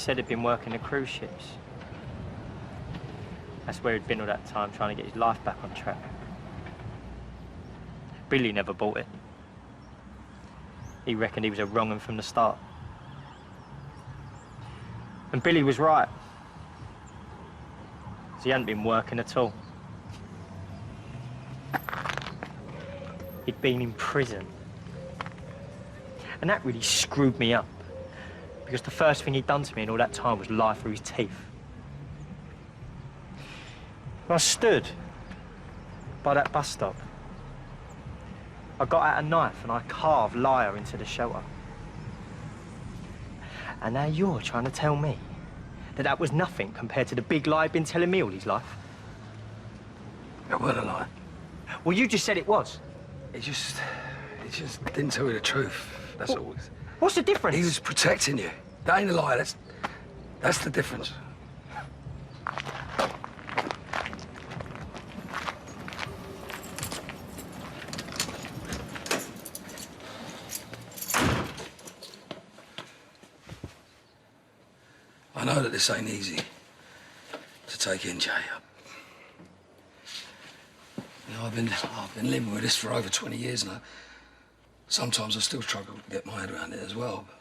said he'd been working the cruise ships. That's where he'd been all that time, trying to get his life back on track. Billy never bought it. He reckoned he was a wrong 'un from the start. And Billy was right. 'Cause he hadn't been working at all. He'd been in prison. And that really screwed me up. Because the first thing he'd done to me in all that time was lie through his teeth. I stood by that bus stop. I got out a knife and I carved Liar into the shelter. And now you're trying to tell me that that was nothing compared to the big lie he'd been telling me all his life? It wasn't a lie. Well, you just said it was. He just didn't tell you the truth. That's all. What's the difference? He was protecting you. That ain't a lie. That's the difference. I know that this ain't easy to take in, Jay. You know, I've been living with this for over 20 years now. Sometimes I still struggle to get my head around it as well. But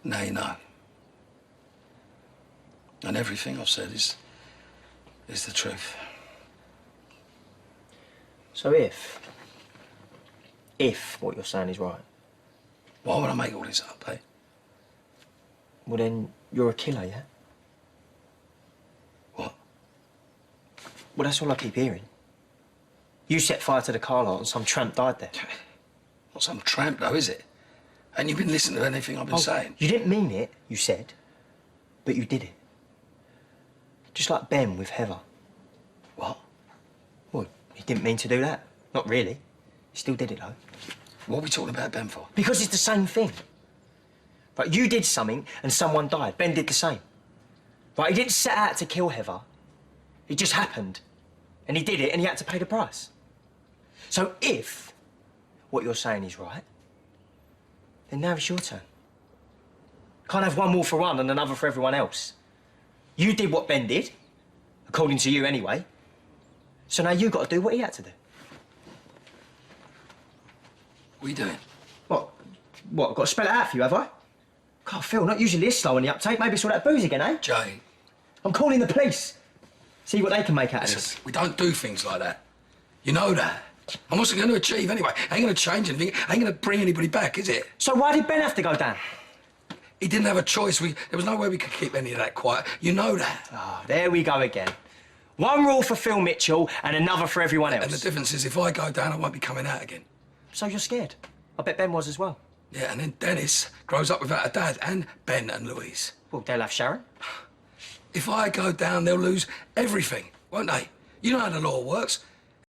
now you know. And everything I've said is the truth. So if what you're saying is right, why would I make all this up, eh? well then you're a killer, yeah? What? Well, that's all I keep hearing. You set fire to the car lot and some tramp died there. Not some tramp, though, is it? And you've been listening to anything I've been saying? You didn't mean it, you said, but you did it. Just like Ben with Heather. What? Well, he didn't mean to do that. Not really. He still did it, though. What are we talking about Ben for? Because it's the same thing. Right, you did something and someone died. Ben did the same. Right, he didn't set out to kill Heather. It just happened. And he did it and he had to pay the price. So if what you're saying is right, then now it's your turn. Can't have one rule for one and another for everyone else. You did what Ben did, according to you anyway. So now you've got to do what he had to do. What are you doing? What? What, I've got to spell it out for you, have I? God, Phil, not usually this slow on the uptake. Maybe it's all that booze again, eh? Jay. I'm calling the police. See what they can make out of this. We don't do things like that. You know that. And what's it going to achieve anyway? Ain't going to change anything. Ain't going to bring anybody back, is it? So why did Ben have to go down? He didn't have a choice. There was no way we could keep any of that quiet. You know that. Oh, there we go again. One rule for Phil Mitchell and another for everyone else. And the difference is if I go down, I won't be coming out again. So you're scared? I bet Ben was as well. Yeah, and then Dennis grows up without a dad, and Ben and Louise. Well, they'll have Sharon. If I go down, they'll lose everything, won't they? You know how the law works.